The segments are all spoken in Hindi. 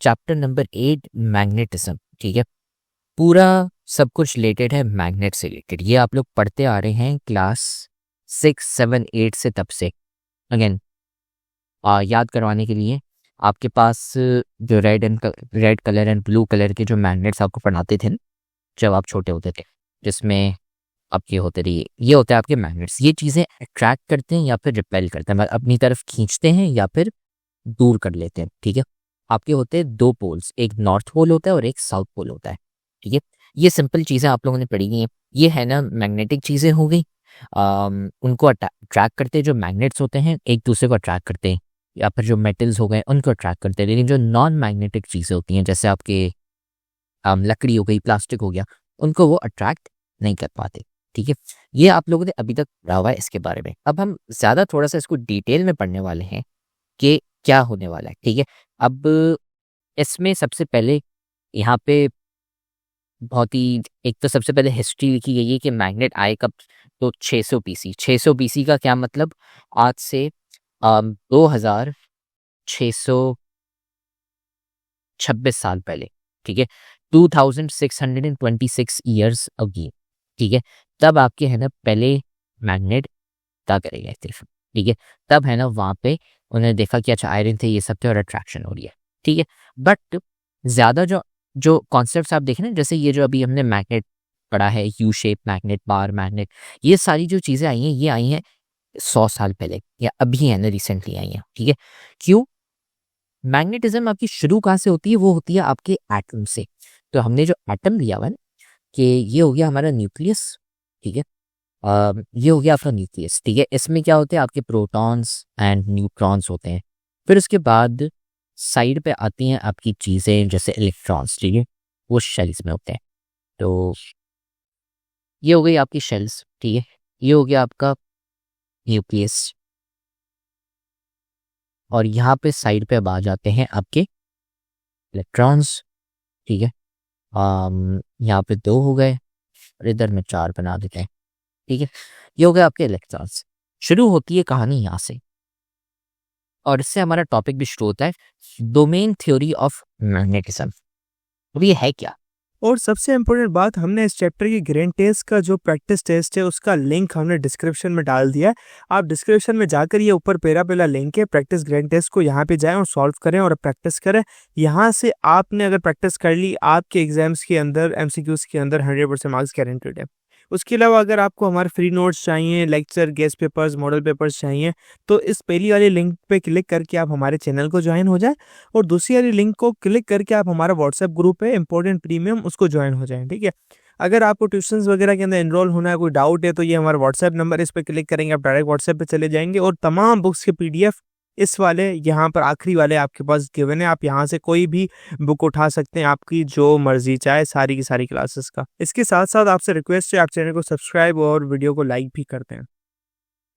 Chapter number 8 magnetism. ठीक है, पूरा सब कुछ रिलेटेड है मैग्नेट से रिलेटेड। ये आप लोग पढ़ते आ रहे हैं क्लास 6, 7, 8 से। तब से अगेन याद करवाने के लिए, आपके पास जो red colour and blue colour के जो मैग्नेट्स आपको पढ़ाते थे ना, जब आप छोटे होते थे, जिसमें आपके होते थे, ये होते हैं आपके मैग्नेट्स। ये चीज़ें अट्रैक्ट करते हैं या फिर रिपेल करते हैं, मतलब अपनी तरफ खींचते हैं या फिर दूर कर लेते हैं। ठीक है, आपके होते हैं दो पोल्स, एक नॉर्थ पोल होता है और एक साउथ पोल होता है। ठीक है, ये सिंपल चीज़ें आप लोगों ने पढ़ी हुई हैं। ये है ना मैग्नेटिक चीज़ें हो गई। उनको अट्रैक्ट करते, जो मैग्नेट्स होते हैं एक दूसरे को अट्रैक्ट करते हैं, या फिर जो मेटल्स हो गए उनको अट्रैक्ट करते हैं। लेकिन जो नॉन मैग्नेटिक चीज़ें होती हैं, जैसे आपके लकड़ी हो गई, प्लास्टिक हो गया, उनको वो अट्रैक्ट नहीं कर पाते। ठीक है, ये आप लोगों ने अभी तक पढ़ा हुआ है इसके बारे में। अब हम ज़्यादा थोड़ा सा इसको डिटेल में पढ़ने वाले हैं कि क्या होने वाला है। ठीक है, अब इसमें सबसे पहले यहाँ पे बहुत ही, एक तो सबसे पहले हिस्ट्री लिखी गई है कि मैग्नेट आए कब। तो 600 बीसी। 600 बीसी का क्या मतलब? आज से 2626 साल पहले। ठीक है, 2626 ईयर्स अगेन। ठीक है, तब आपके है ना पहले मैग्नेट ता करे गए थे। ठीक है, तब है ना वहाँ पे उन्होंने देखा कि अच्छा आयरन थे, ये सब थे और अट्रैक्शन हो रही है। ठीक है, बट ज़्यादा जो जो कॉन्सेप्ट्स आप देखें ना, जैसे ये जो अभी हमने मैग्नेट पढ़ा है, U shape magnet, bar magnet, ये सारी जो चीज़ें आई हैं, ये आई हैं 100 साल पहले, या अभी है ना रिसेंटली आई हैं। ठीक है, क्यों? मैग्नेटिज्म आपकी शुरू कहाँ से होती है? वो होती है आपके एटम से। तो हमने जो एटम लिया हुआ है ना, कि ये हो गया हमारा न्यूक्लियस। ठीक है, ये हो गया आपका न्यूक्लियस। ठीक है, इसमें क्या होते हैं? आपके प्रोटॉन्स एंड न्यूट्रॉन्स होते हैं। फिर उसके बाद साइड पे आती हैं आपकी चीज़ें जैसे इलेक्ट्रॉन्स। ठीक है, वो शेल्स में होते हैं। तो ये हो गई आपकी शेल्स। ठीक है, ये हो गया आपका न्यूक्लियस। और यहाँ पे साइड पे अब आ जाते हैं आपके इलेक्ट्रॉन्स। ठीक है, यहाँ पे 2 हो गए और इधर में 4 बना देते हैं। ठीक है, ये हो गया आपके इलेक्ट्रॉन्स। शुरू होती है कहानी यहाँ से, और इससे हमारा टॉपिक भी शुरू होता है, डोमेन थ्योरी ऑफ मैग्नेटिज्म। अब ये है क्या? और सबसे इम्पोर्टेंट बात, हमने इस चैप्टर की ग्रैंड टेस्ट का जो प्रैक्टिस टेस्ट है उसका लिंक हमने डिस्क्रिप्शन में डाल दिया है। आप डिस्क्रिप्शन में जाकर ये ऊपर पहला लिंक है प्रैक्टिस ग्रैंड टेस्ट को, यहाँ पे जाएं और सॉल्व करें और प्रैक्टिस करें। यहाँ से आपने अगर प्रैक्टिस कर ली, आपके एग्जाम्स के अंदर एमसीक्यूज के अंदर 100% मार्क्स गारंटेड है। उसके अलावा अगर आपको हमारे फ्री नोट्स चाहिए, lecture, guest papers, model papers चाहिए, तो इस पहली वाली लिंक पे क्लिक करके आप हमारे चैनल को ज्वाइन हो जाए, और दूसरी वाली लिंक को क्लिक करके आप हमारा व्हाट्सएप ग्रुप है इंपॉर्टेंट प्रीमियम, उसको ज्वाइन हो जाएं। ठीक है, अगर आपको ट्यूशंस वगैरह के अंदर एनरोल होना है, कोई डाउट है, तो ये हमारा व्हाट्सएप नंबर है, इस पर क्लिक करेंगे आप डायरेक्ट व्हाट्सएप पे चले जाएंगे, और तमाम बुक्स के पीडीएफ इस वाले यहाँ पर आखिरी वाले आपके पास गिवन है। आप यहाँ से कोई भी बुक उठा सकते हैं, आपकी जो मर्जी चाहे, सारी की सारी क्लासेस का। इसके साथ साथ आपसे रिक्वेस्ट है, आप चैनल को सब्सक्राइब और वीडियो को लाइक भी करते हैं।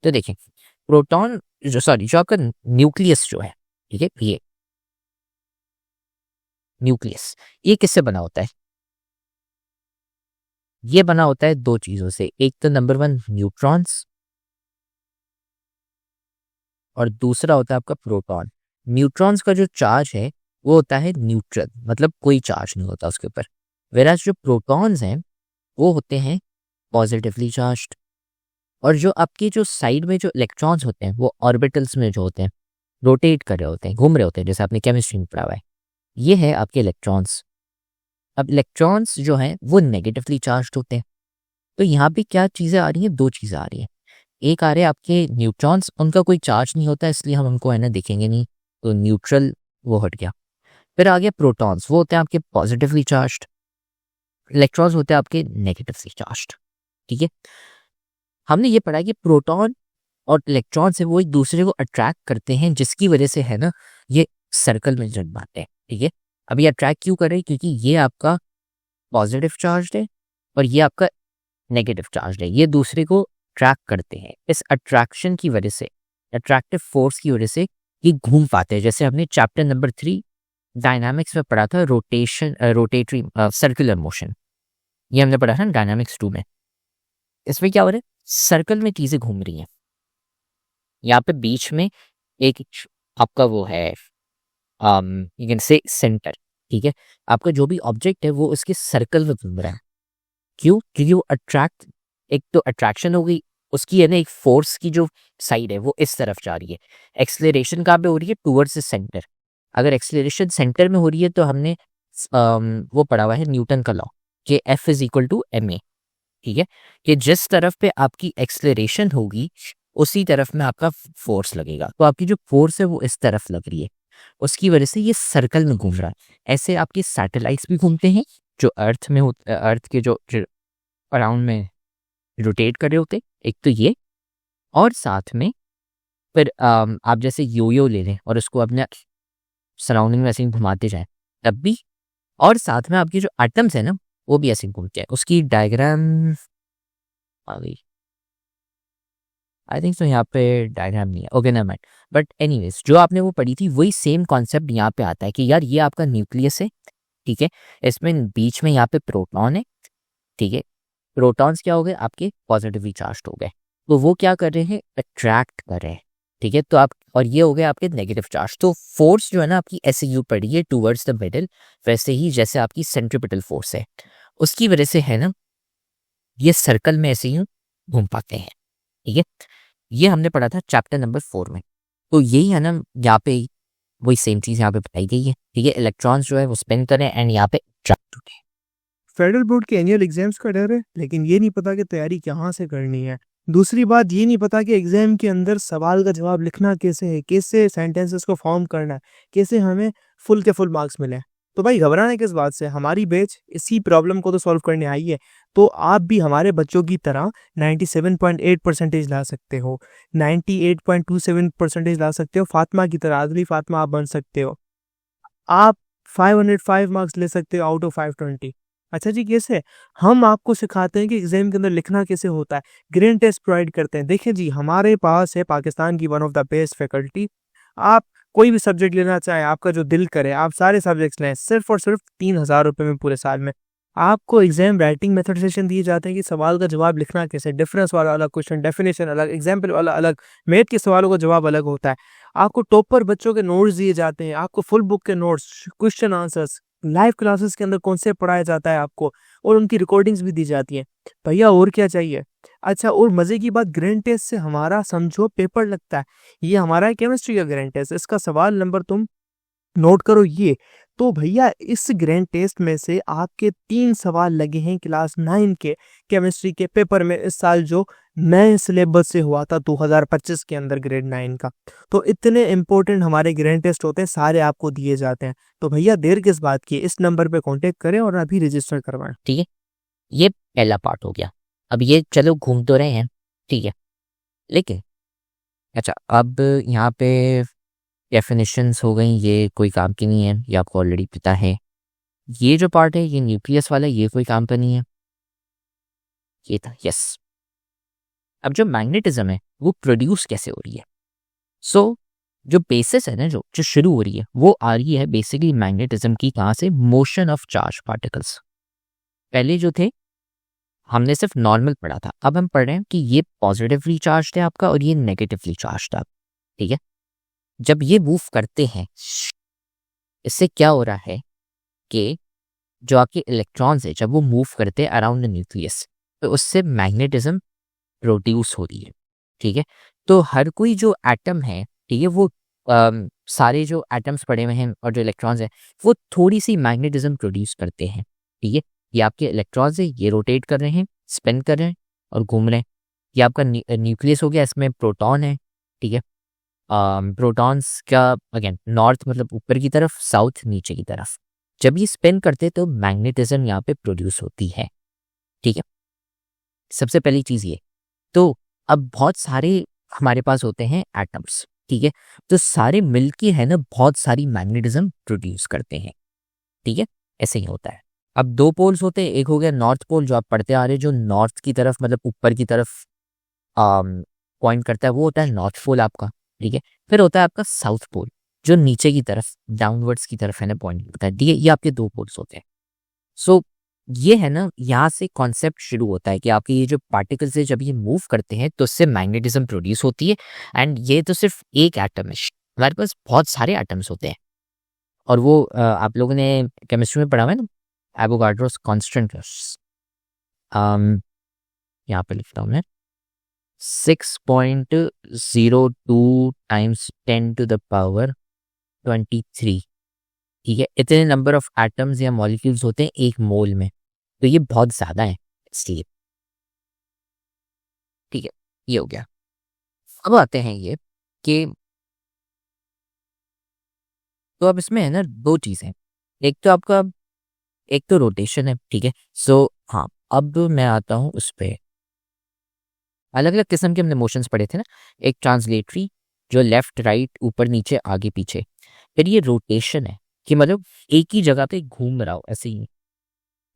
तो देखें, प्रोटॉन जो आपका न्यूक्लियस जो है, ठीक है, ये न्यूक्लियस, ये किससे बना होता है? ये बना होता है 2 चीज़ों से। एक तो नंबर 1 न्यूट्रॉन्स, और दूसरा होता है आपका प्रोटॉन। न्यूट्रॉन्स का जो चार्ज है वो होता है न्यूट्रल, मतलब कोई चार्ज नहीं होता उसके ऊपर। वेराज जो प्रोटॉन्स हैं वो होते हैं पॉजिटिवली चार्ज्ड। और जो आपकी जो साइड में जो इलेक्ट्रॉन्स होते हैं वो ऑर्बिटल्स में जो होते हैं, रोटेट कर रहे होते हैं, घूम रहे होते हैं, जैसे आपने केमिस्ट्री में पढ़ा हुआ है। ये है आपके इलेक्ट्रॉन्स। अब इलेक्ट्रॉन्स जो हैं वो नेगेटिवली चार्ज्ड होते हैं। तो यहाँ पे क्या चीज़ें आ रही हैं? 2 चीज़ें आ रही हैं। एक आ रहे हैं आपके न्यूट्रॉन्स, उनका कोई चार्ज नहीं होता, इसलिए हम उनको है ना देखेंगे नहीं, तो न्यूट्रल वो हट गया। फिर आ गया प्रोटॉन्स, वो होते हैं आपके पॉजिटिवली चार्ज्ड। इलेक्ट्रॉन्स होते हैं आपके नेगेटिवली चार्ज्ड। ठीक है, हमने ये पढ़ा कि प्रोटॉन और इलेक्ट्रॉन से वो एक दूसरे को अट्रैक्ट करते हैं, जिसकी वजह से है ना ये सर्कल में जन्म पाते हैं। ठीक है, अब ये अट्रैक्ट क्यों कर रहे हैं? क्योंकि ये आपका पॉजिटिव चार्ज है और ये आपका नेगेटिव चार्ज है, ये दूसरे को अट्रैक्ट करते हैं। इस अट्रैक्शन की वजह से, अट्रैक्टिव फोर्स की वजह से ये घूम पाते हैं। जैसे हमने चैप्टर नंबर 3 डायनामिक्स में पढ़ा था, रोटेटरी सर्कुलर मोशन, ये हमने पढ़ा था डायनामिक्स 2 में। इसमें क्या हो रहा है? सर्कल में चीजें घूम रही हैं। यहाँ पे बीच में एक आपका वो है यू कैन से सेंटर, ठीक है। आपका जो भी ऑब्जेक्ट है वो उसके सर्कल में घूम रहा है। क्यों? क्योंकि वो अट्रैक्ट, एक तो अट्रैक्शन हो गई उसकी, है ना, एक फोर्स की जो साइड है वो इस तरफ जा रही है। एक्सेलरेशन कहाँ पे हो रही है? Towards the centre. अगर एक्सेलरेशन सेंटर में हो रही है तो हमने वो पढ़ा हुआ है न्यूटन का लॉ कि F is equal to ma, ठीक है। कि जिस तरफ पे आपकी एक्सेलरेशन होगी उसी तरफ में आपका फोर्स लगेगा। तो आपकी जो फोर्स है वो इस तरफ लग रही है, उसकी वजह से ये सर्कल में घूम रहा है। ऐसे आपके सैटेलाइट्स भी घूमते हैं जो अर्थ में अर्थ के जो अराउंड में रोटेट कर रहे होते, एक तो ये, और साथ में फिर आप जैसे योयो ले लें और उसको अपने सराउंडिंग में ऐसे ही घुमाते जाएं तब भी, और साथ में आपके जो एटम्स है ना वो भी ऐसे घूमते हैं। उसकी डायग्राम आ गई, आई थिंक तो यहाँ पे डायग्राम नहीं है, ओके ना माइंड। बट एनीवेज जो आपने वो पढ़ी थी वही सेम कॉन्सेप्ट यहाँ पे आता है कि यार ये आपका न्यूक्लियस है, ठीक है। इसमें बीच में यहाँ पे प्रोटॉन है, ठीक है। प्रोटॉन्स क्या हो गए? आपके पॉजिटिवली चार्ज हो गए, तो वो क्या कर रहे हैं? अट्रैक्ट कर रहे हैं, ठीक है। तो आप, और ये हो गए आपके नेगेटिव चार्ज। तो फोर्स जो है ना आपकी ऐसे यू पड़ी है टूवर्ड्स द मिडल, वैसे ही जैसे आपकी सेंट्रीपिटल फोर्स है उसकी वजह से, है ना, ये सर्कल में ऐसे ही घूम पाते हैं, ठीक है। ये हमने पढ़ा था चैप्टर नंबर 4 में। तो यही है ना, यहाँ पे वही सेम चीज़ यहाँ पे बताई गई है, ठीक है। इलेक्ट्रॉन्स जो है वो स्पिन करें एंड यहाँ पे अट्रैक्ट होते हैं। फेडरल बोर्ड के एनुअल एग्जाम्स का डर है, लेकिन ये नहीं पता कि तैयारी कहाँ से करनी है। दूसरी बात ये नहीं पता कि एग्जाम के अंदर सवाल का जवाब लिखना कैसे है, कैसे सेंटेंसेस को फॉर्म करना है, कैसे हमें फुल के फुल मार्क्स मिले। तो भाई घबराने किस बात से, हमारी बैच इसी प्रॉब्लम को तो सॉल्व करने आई है। तो आप भी हमारे बच्चों की तरह 97.8 परसेंटेज ला सकते हो, 98.27 परसेंटेज ला सकते हो, फातिमा की तरह, आदली फातिमा आप बन सकते हो। आप 505 मार्क्स ले सकते हो आउट ऑफ 520। अच्छा जी, कैसे? हम आपको सिखाते हैं कि एग्जाम के अंदर लिखना कैसे होता है, ग्रेड टेस्ट प्रोवाइड करते हैं। देखिए जी, हमारे पास है पाकिस्तान की one of the best faculty. आप कोई भी सब्जेक्ट लेना चाहें, आपका जो दिल करे, आप सारे सब्जेक्ट्स लें, सिर्फ और सिर्फ 3,000 रुपये में पूरे साल में। आपको एग्जाम राइटिंग मेथड सेशन दिए जाते हैं कि सवाल का जवाब लिखना कैसे, डिफरेंस वाला अलग क्वेश्चन, डेफिनेशन अलग, एग्जाम्पल वाला अलग, मैथ के सवालों का जवाब अलग होता है। आपको टॉपर बच्चों के नोट्स दिए जाते हैं, आपको फुल बुक के notes, question answers, live classes के अंदर कॉन्सेप्ट पढ़ाया जाता है आपको, और उनकी रिकॉर्डिंग्स भी दी जाती हैं। भैया और क्या चाहिए? अच्छा, और मजे की बात, ग्रैंड टेस्ट से हमारा समझो पेपर लगता है। ये हमारा है केमिस्ट्री का ग्रैंड टेस्ट, इसका सवाल नंबर तुम नोट करो ये। तो भैया इस ग्रैंड टेस्ट में से आपके 3 सवाल लगे हैं क्लास 9 के केमिस्ट्री के पेपर में इस साल, जो नए सिलेबस से हुआ था 2025 के अंदर ग्रेड 9 का। तो इतने इंपॉर्टेंट हमारे ग्रैंड टेस्ट होते हैं, सारे आपको दिए जाते हैं। तो भैया देर किस बात की, इस नंबर पे कांटेक्ट करें और अभी रजिस्टर करवाएं। ठीक है, ये पहला पार्ट हो गया। अब ये चलो घूम तो रहे हैं, ठीक है, लेकिन अच्छा अब यहाँ पे डेफिनेशंस हो गई, ये कोई काम की नहीं है, ये आपको ऑलरेडी पता है। ये जो पार्ट है ये न्यूक्लियस वाला, ये कोई काम का नहीं है, ये था, यस। अब जो मैग्नेटिज्म है वो प्रोड्यूस कैसे हो रही है? सो जो बेसिस है ना, जो जो शुरू हो रही है वो आ रही है बेसिकली मैग्नेटिज्म की, कहाँ से? Motion of charge particles. पहले जो थे हमने सिर्फ नॉर्मल पढ़ा था, अब हम पढ़ रहे हैं कि ये पॉजिटिवली चार्ज है आपका और ये नेगेटिवली चार्ज था, ठीक है। जब ये मूव करते हैं, इससे क्या हो रहा है कि जो आपके इलेक्ट्रॉन्स है जब वो मूव करते हैं अराउंड द न्यूक्लियस, तो उससे मैग्नेटिज्म प्रोड्यूस हो रही है, ठीक है। तो हर कोई जो एटम है, ठीक है, वो सारे जो एटम्स पड़े हुए हैं और जो इलेक्ट्रॉन्स हैं वो थोड़ी सी मैग्नेटिज्म प्रोड्यूस करते हैं, ठीक है। ये आपके इलेक्ट्रॉन्स है, ये रोटेट कर रहे हैं, स्पिन कर रहे हैं और घूम रहे हैं। ये आपका न्यूक्लियस हो गया, इसमें प्रोटॉन है, ठीक है। प्रोटॉन्स का अगेन नॉर्थ मतलब ऊपर की तरफ, साउथ नीचे की तरफ। जब ये स्पिन करते तो मैग्नेटिज्म यहाँ पे प्रोड्यूस होती है, ठीक है। सबसे पहली चीज़ ये। तो अब बहुत सारे हमारे पास होते हैं एटम्स, ठीक है, तो सारे मिलके है ना बहुत सारी मैग्नेटिज्म प्रोड्यूस करते हैं, ठीक है। ऐसे ही होता है। अब 2 पोल्स होते हैं, एक हो गया नॉर्थ पोल जो आप पढ़ते आ रहे हैं, जो नॉर्थ की तरफ मतलब ऊपर की तरफ पॉइंट करता है, वो होता है नॉर्थ पोल आपका, ठीक है। फिर होता है आपका साउथ पोल जो नीचे की तरफ डाउनवर्ड्स की तरफ है ना पॉइंट करता है, ठीक है। ये आपके 2 पोल्स होते हैं। सो ये है ना, यहाँ से कॉन्सेप्ट शुरू होता है कि आपके ये जो पार्टिकल्स है जब ये मूव करते हैं तो उससे मैग्नेटिज्म प्रोड्यूस होती है। एंड ये तो सिर्फ एक एटम है, हमारे पास बहुत सारे एटम्स होते हैं, और वो आप लोगों ने केमिस्ट्री में पढ़ा हुआ है ना, एवोगाड्रोस कांस्टेंट। यहाँ पे लिखता हूँ मैं, 6.02 टाइम्स 10⁻23। ठीक है, इतने नंबर ऑफ एटम्स या मॉलिक्यूल्स होते हैं एक मोल में, तो ये बहुत ज़्यादा है इसलिए। ठीक है, ये हो गया। अब आते हैं ये कि तो अब इसमें है ना दो चीज़ें, एक तो आपका एक तो रोटेशन है। ठीक है, सो हाँ, अब मैं आता हूँ उस पर। अलग अलग किस्म के हमने मोशंस पढ़े थे ना, एक ट्रांसलेटरी जो लेफ्ट राइट ऊपर नीचे आगे पीछे, फिर ये रोटेशन है कि मतलब एक ही जगह पे घूम रहा हो ऐसे ही।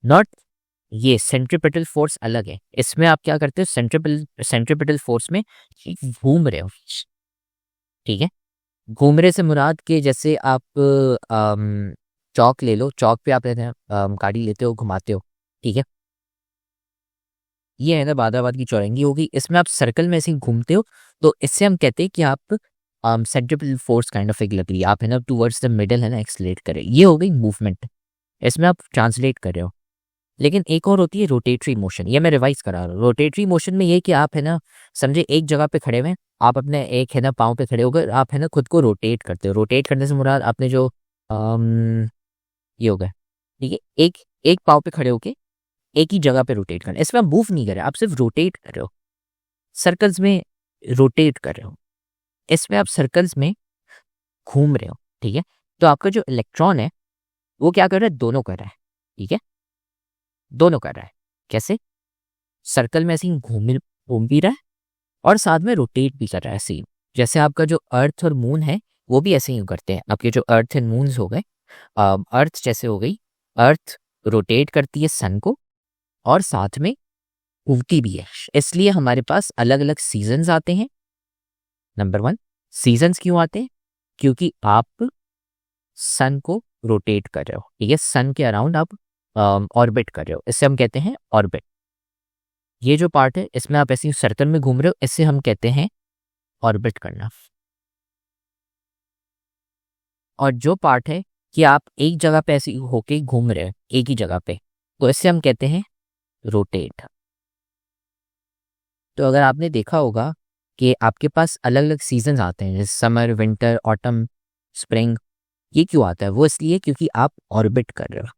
नॉट ये सेंट्रीपिटल फोर्स अलग है, इसमें आप क्या करते हो, सेंट्रीपिटल फोर्स में घूम रहे हो। ठीक है, घूम रहे से मुराद के जैसे आप चौक ले लो, चौक पे आप लेते हैं गाड़ी लेते हो घुमाते हो। ठीक है, ये है ना बादाबाद की चौरंगी होगी, इसमें आप सर्कल में ऐसे ही घूमते हो, तो इससे हम कहते हैं कि आप सेंट्रीपिटल फोर्स काइंड ऑफ एक लग रही है, आप है ना टूवर्ड्स द मिडल है ना एक्सलेट करें, ये हो गई मूवमेंट, इसमें आप ट्रांसलेट कर रहे हो। लेकिन एक और होती है रोटेटरी मोशन, ये मैं रिवाइज करा रहा हूँ। रोटेटरी मोशन में ये कि आप है ना समझे एक जगह पे खड़े हुए हैं, आप अपने एक है ना पाँव पे खड़े होकर आप है ना खुद को रोटेट करते हो। रोटेट करने से मुराद आपने जो ये हो गया। ठीक है, एक एक पाँव पे खड़े होके एक ही जगह पे रोटेट करना, इसमें आप मूव नहीं कर रहे, आप सिर्फ रोटेट कर रहे हो, सर्कल्स में रोटेट कर रहे हो, इसमें आप सर्कल्स में घूम रहे हो। ठीक है, तो आपका जो इलेक्ट्रॉन है वो क्या कर रहा है, दोनों कर रहा है। ठीक है, दोनों कर रहा है। कैसे, सर्कल में ऐसे ही घूम घूम भी रहा है और साथ में रोटेट भी कर रहा है ऐसे ही। जैसे आपका जो अर्थ और मून है वो भी ऐसे ही करते हैं, आपके जो अर्थ एंड मून्स हो गए, अर्थ जैसे हो गई, अर्थ रोटेट करती है सन को और साथ में घूमती भी है, इसलिए हमारे पास अलग अलग सीजन्स आते हैं। नंबर 1, सीजन्स क्यों आते हैं, क्योंकि आप सन को रोटेट कर रहे हो। ठीक है, सन के अराउंड आप ऑर्बिट कर रहे हो, इससे हम कहते हैं ऑर्बिट। ये जो पार्ट है इसमें आप ऐसे सर्कल में घूम रहे हो, इससे हम कहते हैं ऑर्बिट करना। और जो पार्ट है कि आप एक जगह पे ऐसे होके घूम रहे हो एक ही जगह पे, तो इससे हम कहते हैं रोटेट। तो अगर आपने देखा होगा कि आपके पास अलग अलग सीजन्स आते हैं, जैसे समर, विंटर, ऑटम, स्प्रिंग, ये क्यों आता है, वो इसलिए क्योंकि आप ऑर्बिट कर रहे हो।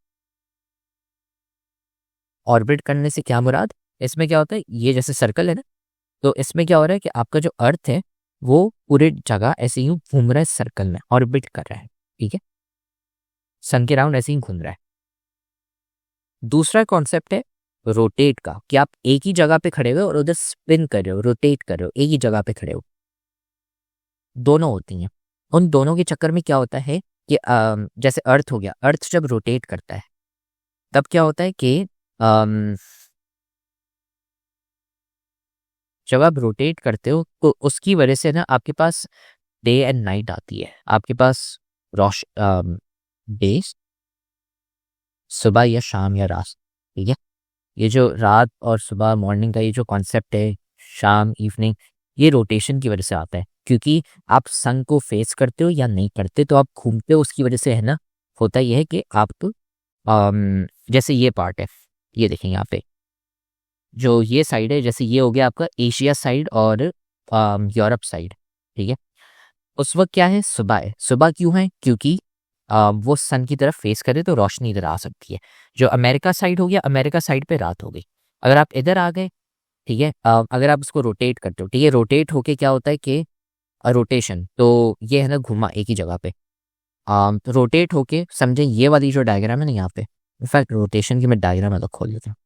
ऑर्बिट करने से क्या मुराद, इसमें क्या होता है, ये जैसे सर्कल है ना, तो इसमें क्या हो रहा है कि आपका जो अर्थ है वो पूरे जगह ऐसे ही घूम रहा है, सर्कल में ऑर्बिट कर रहा है। ठीक है, सन के राउंड ऐसे ही घूम रहा है। दूसरा कॉन्सेप्ट है रोटेट का, कि आप एक ही जगह पे खड़े हुए और उधर स्पिन कर रहे हो, रोटेट कर रहे हो, एक ही जगह पे खड़े हो। दोनों होती हैं, उन दोनों के चक्कर में क्या होता है कि जैसे अर्थ हो गया, अर्थ जब रोटेट करता है तब क्या होता है कि जब आप रोटेट करते हो तो उसकी वजह से ना आपके पास डे एंड नाइट आती है, आपके पास रोश डे, सुबह या शाम या रात। ठीक है, ये जो रात और सुबह मॉर्निंग का ये जो कॉन्सेप्ट है, शाम इवनिंग, ये रोटेशन की वजह से आता है, क्योंकि आप सन को फेस करते हो या नहीं करते, तो आप घूमते हो, उसकी वजह से है ना होता यह है कि आप जैसे ये पार्ट है, ये देखें यहाँ पे जो ये साइड है, जैसे ये हो गया आपका एशिया साइड और यूरोप साइड। ठीक है, उस वक्त क्या है, सुबह है। सुबह क्यों है, क्योंकि वो सन की तरफ फेस करे तो रोशनी इधर आ सकती है। जो अमेरिका साइड हो गया, अमेरिका साइड पे रात हो गई। अगर आप इधर आ गए, ठीक है, अगर आप उसको रोटेट करते हो, ठीक है, रोटेट होके क्या होता है कि रोटेशन, तो ये है ना घुमा एक ही जगह पे, तो रोटेट होके समझे ये वाली जो डायग्राम है ना यहाँ पे, इनफैक्ट रोटेशन की मैं डायग्राम अलग खोल लेता हूँ।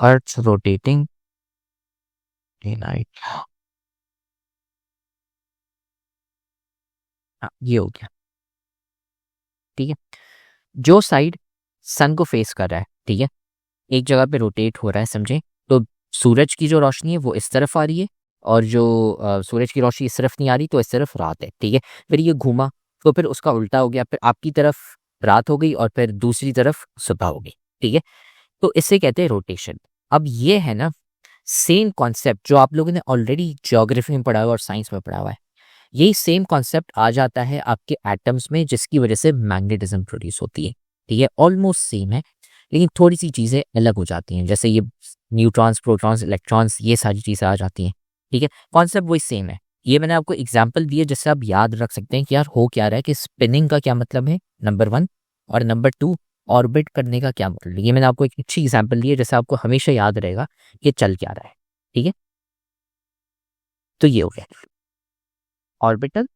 अर्थ रोटेटिंग डे नाइट, ये हो गया। ठीक है, जो साइड सन को फेस कर रहा है, ठीक है, एक जगह पे रोटेट हो रहा है समझे, तो सूरज की जो रोशनी है वो इस तरफ आ रही है और जो सूरज की रोशनी इस तरफ नहीं आ रही, तो इस तरफ रात है। ठीक है, फिर ये घूमा तो फिर उसका उल्टा हो गया, फिर आपकी तरफ रात हो गई और फिर दूसरी तरफ सुबह हो गई। ठीक है, तो इसे कहते हैं रोटेशन। अब ये है ना सेम कॉन्सेप्ट जो आप लोगों ने ऑलरेडी ज्योग्राफी में पढ़ा हुआ और साइंस में पढ़ा हुआ है, यही सेम कॉन्सेप्ट आ जाता है आपके एटम्स में, जिसकी वजह से मैग्नेटिज्म प्रोड्यूस होती है। ठीक है, ऑलमोस्ट सेम है, लेकिन थोड़ी सी चीज़ें अलग हो जाती हैं, जैसे ये न्यूट्रॉन्स, प्रोटॉन्स, इलेक्ट्रॉन्स, ये सारी चीज़ें आ जाती हैं। ठीक है, कॉन्सेप्ट वही सेम है। ये मैंने आपको एग्जाम्पल दिए जिससे आप याद रख सकते हैं कि यार हो क्या रहा है, कि स्पिनिंग का क्या मतलब है, नंबर 1, और नंबर 2 ऑर्बिट करने का क्या मतलब है। ये मैंने आपको एक अच्छी एग्जाम्पल दी है जिससे आपको हमेशा याद रहेगा कि चल क्या रहा है। ठीक है, तो ये हो गया ऑर्बिटल।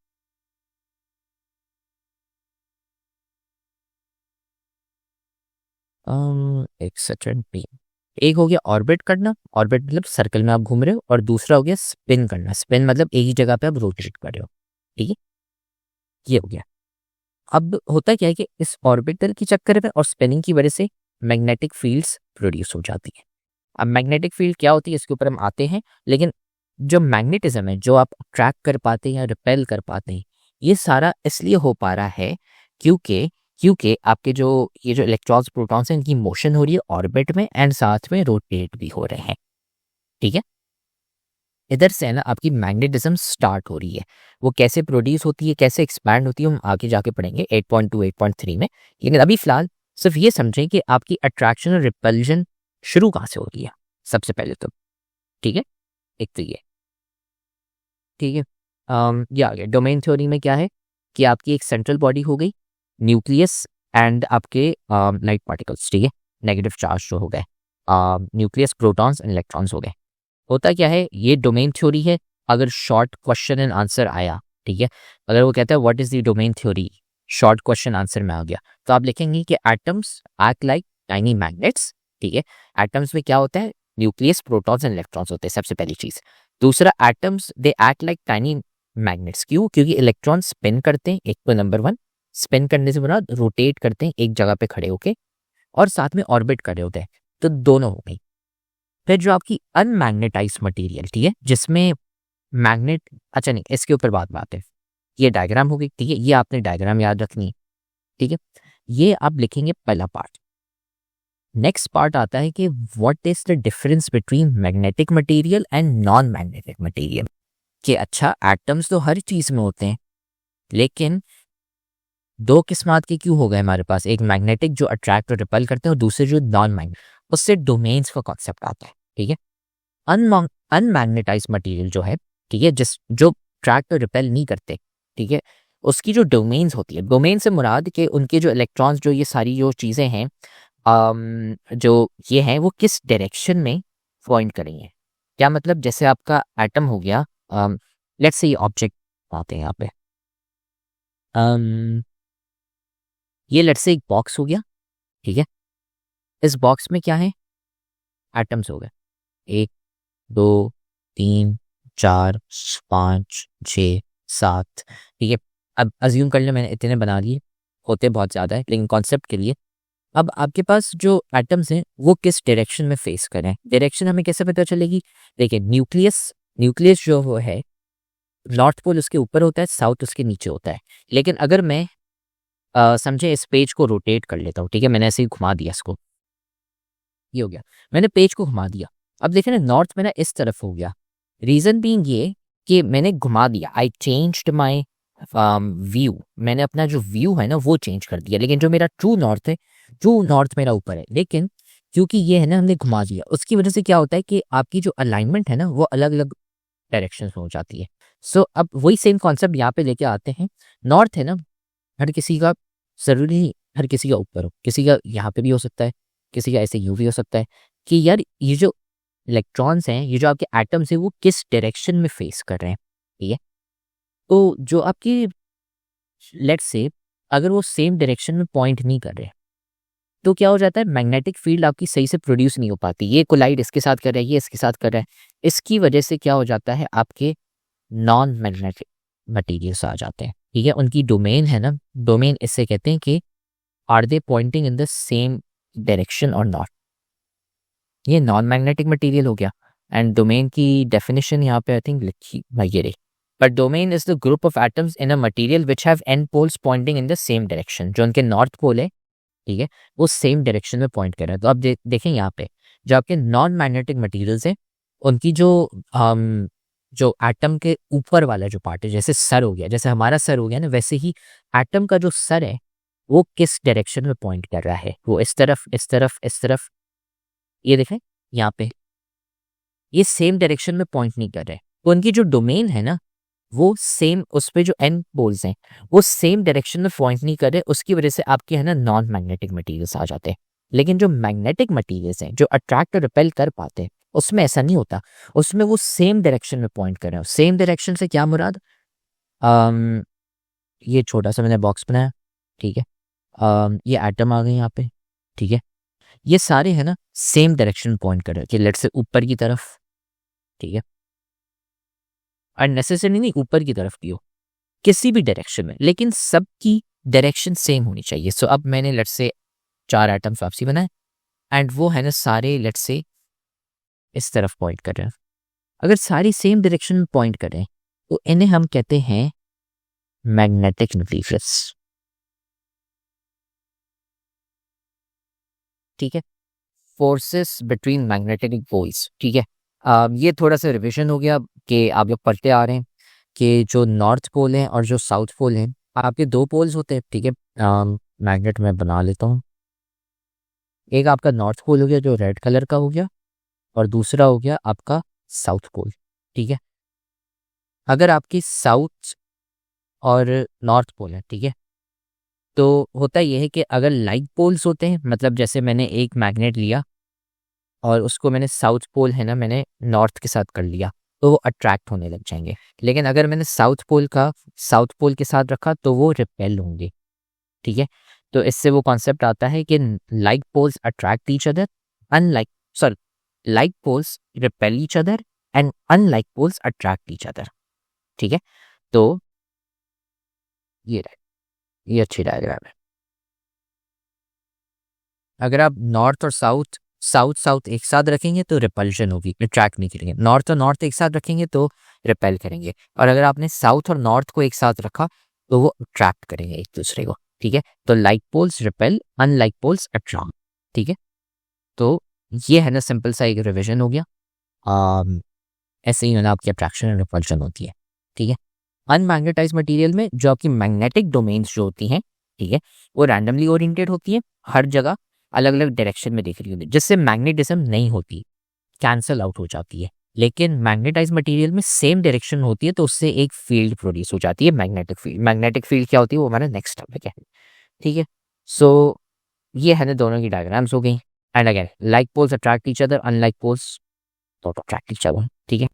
एक सेकंड भी, एक हो गया ऑर्बिट करना, ऑर्बिट मतलब सर्कल में आप घूम रहे हो, और दूसरा हो गया स्पिन करना, स्पिन मतलब एक ही जगह पे आप रोटेट कर रहे हो। ठीक है, ये हो गया। अब होता क्या है कि इस ऑर्बिटल की चक्कर में और स्पिनिंग की वजह से मैग्नेटिक फील्ड्स प्रोड्यूस हो जाती है। अब मैग्नेटिक फील्ड क्या होती है इसके ऊपर हम आते हैं, लेकिन जो मैग्नेटिज्म है, जो आप ट्रैक कर पाते हैं या रिपेल कर पाते हैं, ये सारा इसलिए हो पा रहा है क्योंकि क्योंकि आपके जो ये जो इलेक्ट्रॉन्स, प्रोटॉन्स हैं, इनकी मोशन हो रही है ऑर्बिट में, एंड साथ में रोटेट भी हो रहे हैं। ठीक है, इधर से है ना आपकी मैग्नेटिज्म स्टार्ट हो रही है। वो कैसे प्रोड्यूस होती है, कैसे एक्सपैंड होती है, हम आगे जाके पढ़ेंगे 8.2 8.3 में। लेकिन अभी फिलहाल सिर्फ ये समझें कि आपकी अट्रैक्शन और रिपल्जन शुरू कहाँ से होती है सबसे पहले तो। ठीक है, एक तो ये, ठीक है। ये आ गया डोमेन थ्योरी में क्या है कि आपकी एक सेंट्रल बॉडी हो गई, न्यूक्लियस एंड आपके लाइट पार्टिकल्स। ठीक है, नेगेटिव चार्ज जो हो गए, न्यूक्लियस, प्रोटॉन्स एंड इलेक्ट्रॉन्स हो गए। होता क्या है, ये डोमेन थ्योरी है। अगर शॉर्ट क्वेश्चन एंड आंसर आया, ठीक है, अगर वो कहता है what is the domain theory, short question answer में आ गया, तो आप लिखेंगे कि atoms act like tiny magnets. ठीक है, एटम्स में क्या होता है, न्यूक्लियस, प्रोटॉन्स एंड इलेक्ट्रॉन्स होते हैं, सबसे पहली चीज। दूसरा, atoms they act like tiny magnets. क्यों? क्योंकि इलेक्ट्रॉन स्पिन करते हैं, एक तो नंबर 1, स्पिन करने से बना रोटेट करते हैं एक जगह पे खड़े होके, और साथ में ऑर्बिट कर रहे होते हैं, तो दोनों हो गई। फिर जो आपकी अनमैग्नेटाइज मटेरियल, ठीक है, जिसमें मैग्नेट, अच्छा नहीं, इसके ऊपर बात है, ये डायग्राम हो गई। ठीक है, ये आपने डायग्राम याद रखनी है। ठीक है, ये आप लिखेंगे पहला पार्ट। नेक्स्ट पार्ट आता है कि what is the difference between magnetic material and non magnetic material. कि अच्छा, एटम्स तो हर चीज में होते हैं, लेकिन दो किस्मात के क्यों हो गए हमारे पास, एक मैग्नेटिक जो अट्रैक्ट और रिपल करते हैं, और दूसरे जो नॉन मैग्नेटिक। उससे डोमेन्स का कॉन्सेप्ट आता है। ठीक है, अनमैग्नेटाइज मटेरियल जो है, ठीक है, जिस जो ट्रैक्ट और रिपेल नहीं करते, ठीक है, उसकी जो डोमेन्स होती है, डोमेन से मुराद के उनके जो इलेक्ट्रॉन्स, जो ये सारी जो चीज़ें हैं, जो ये हैं, वो किस डायरेक्शन में पॉइंट करेंगे। क्या मतलब, जैसे आपका एटम हो गया, लेट्स से ये ऑब्जेक्ट आते हैं यहाँ पे, ये लेट्स से एक बॉक्स हो गया। ठीक है, इस बॉक्स में क्या है, एटम्स हो गए, 1 2 3 4 5 6 7। ठीक है, अब अज्यूम कर लो मैंने इतने बना दिए, होते बहुत ज़्यादा है लेकिन कॉन्सेप्ट के लिए। अब आपके पास जो एटम्स हैं वो किस डायरेक्शन में फेस करें, डायरेक्शन हमें कैसे पता चलेगी। देखिए, न्यूक्लियस, न्यूक्लियस जो वो है, नॉर्थ पोल उसके ऊपर होता है, साउथ उसके नीचे होता है। लेकिन अगर मैं समझे इस पेज को रोटेट कर लेता हूँ, ठीक है, मैंने ऐसे ही घुमा दिया इसको, ये हो गया, मैंने पेज को घुमा दिया। अब देखें ना, नॉर्थ में ना इस तरफ हो गया। रीजन बीइंग ये कि मैंने घुमा दिया, आई चेंज्ड माय व्यू, मैंने अपना जो व्यू है ना वो चेंज कर दिया। लेकिन जो मेरा ट्रू नॉर्थ है, ट्रू नॉर्थ मेरा ऊपर है, लेकिन क्योंकि ये है ना हमने घुमा दिया, उसकी वजह से क्या होता है कि आपकी जो अलाइनमेंट है ना वो अलग अलग डायरेक्शन में हो जाती है। सो अब वही सेम कॉन्सेप्ट यहाँ पे लेके आते हैं। नॉर्थ है ना, हर किसी का, ज़रूरी नहीं हर किसी का ऊपर हो, किसी का यहाँ पे भी हो सकता है, किसी का ऐसे यूं भी हो सकता है, कि यार ये जो इलेक्ट्रॉन्स हैं, ये जो आपके एटम्स हैं, वो किस डायरेक्शन में फेस कर रहे हैं। ठीक है, तो जो आपकी, लेट्स से अगर वो सेम डायरेक्शन में पॉइंट नहीं कर रहे, तो क्या हो जाता है, मैग्नेटिक फील्ड आपकी सही से प्रोड्यूस नहीं हो पाती। ये कोलाइड इसके साथ कर रहा है, ये इसके साथ कर रहा है, इसकी वजह से क्या हो जाता है, आपके नॉन मैग्नेटिक मटीरियल्स आ जाते हैं। ठीक है, उनकी डोमेन है ना, डोमेन इससे कहते हैं कि are they pointing in the same direction और नॉट। ये नॉन मैग्नेटिक मटेरियल हो गया। एंड डोमेन की डेफिनेशन यहाँ पे आई थिंक लिखी ये रही, but domain is the group of atoms in a material which have and poles pointing in the same direction. जो उनके नॉर्थ पोल है, ठीक है, वो सेम डायरेक्शन में पॉइंट कर रहा है। तो आप देखें यहाँ पे जो आपके नॉन मैग्नेटिक मटेरियल्स हैं, उनकी जो जो एटम के ऊपर वाला जो पार्ट है, जैसे सर हो गया, जैसे हमारा सर हो गया ना, वैसे ही एटम का जो सर है वो किस डायरेक्शन में पॉइंट कर रहा है, वो इस तरफ, इस तरफ, इस तरफ, ये देखें यहाँ पे, ये सेम डायरेक्शन में पॉइंट नहीं कर रहे। तो उनकी जो डोमेन है ना, वो सेम, उस पे जो एन पोल्स हैं वो सेम डायरेक्शन में पॉइंट नहीं कर रहे, उसकी वजह से आपके है ना नॉन मैग्नेटिक मटीरियल्स आ जाते हैं। लेकिन जो मैग्नेटिक मटीरियल्स हैं, जो अट्रैक्ट और रिपेल कर पाते हैं, उसमें ऐसा नहीं होता, उसमें वो सेम डायरेक्शन में पॉइंट कर रहे हो। सेम डायरेक्शन से क्या मुराद, अम, ये छोटा सा मैंने बॉक्स बनाया, ठीक है, ये एटम आ गए यहाँ पे, ठीक है, ये सारे है ना सेम डायरेक्शन पॉइंट कर रहे हैं कि लेट से ऊपर की तरफ, ठीक है, और नेसेसरी नहीं ऊपर की तरफ भी हो, किसी भी डायरेक्शन में, लेकिन सबकी डायरेक्शन सेम होनी चाहिए। सो अब मैंने लेट से 4 एटम्स वापसी बनाए एंड वो है ना सारे लेट से इस तरफ पॉइंट कर रहे हैं। अगर सारी सेम डायरेक्शन में पॉइंट करें तो इन्हें हम कहते हैं मैग्नेटिक मटीरियल्स, ठीक है, फोर्सेस बिटवीन मैग्नेटिक पोल्स, ठीक है। ये थोड़ा सा रिविजन हो गया कि आप लोग पढ़ते आ रहे हैं कि जो नॉर्थ पोल है और जो साउथ पोल है, आपके 2 पोल्स होते हैं, ठीक है। मैग्नेट में बना लेता हूँ, एक आपका नॉर्थ पोल हो गया जो रेड कलर का हो गया, और दूसरा हो गया आपका साउथ पोल, ठीक है। अगर आपकी साउथ और नॉर्थ पोल है, ठीक है, तो होता यह है कि अगर लाइक पोल्स होते हैं, मतलब जैसे मैंने एक मैग्नेट लिया और उसको मैंने साउथ पोल है ना मैंने नॉर्थ के साथ कर लिया, तो वो अट्रैक्ट होने लग जाएंगे। लेकिन अगर मैंने साउथ पोल का साउथ पोल के साथ रखा तो वो रिपेल होंगे, ठीक है। तो इससे वो कॉन्सेप्ट आता है कि like poles attract each other, unlike sorry like poles repel each other and unlike poles attract each other, ठीक है। तो ये अच्छी डायग्राम है। अगर आप नॉर्थ और साउथ साउथ साउथ एक साथ रखेंगे तो रिपल्शन होगी, अट्रैक्ट नहीं करेंगे। नॉर्थ और नॉर्थ एक साथ रखेंगे तो रिपेल करेंगे, और अगर आपने साउथ और नॉर्थ को एक साथ रखा तो वो अट्रैक्ट करेंगे एक दूसरे को, ठीक है। तो like poles repel, unlike poles attract, ठीक है। तो ये है ना सिंपल सा एक रिविजन हो गया। ऐसे ही ना आपकी अट्रैक्शन एंड रिपल्शन होती है, ठीक है। अनमैग्नेटाइज मटेरियल में जो आपकी मैग्नेटिक डोमेन्स जो होती हैं, ठीक है, वो रैंडमली ओरिएंटेड होती है, हर जगह अलग अलग डायरेक्शन में दिख रही होती है, जिससे मैग्नेटिज्म नहीं होती, कैंसल आउट हो जाती है। लेकिन मैग्नेटाइज मटेरियल में सेम डायरेक्शन होती है, तो उससे एक फील्ड प्रोड्यूस हो जाती है, मैग्नेटिक फील्ड। मैग्नेटिक फील्ड क्या होती है वो हमारा नेक्स्ट टॉपिक है, ठीक है। सो ये है ना दोनों की डायग्राम्स हो गई। And again like poles attract each other, unlike poles don't attract each other, ठीक है।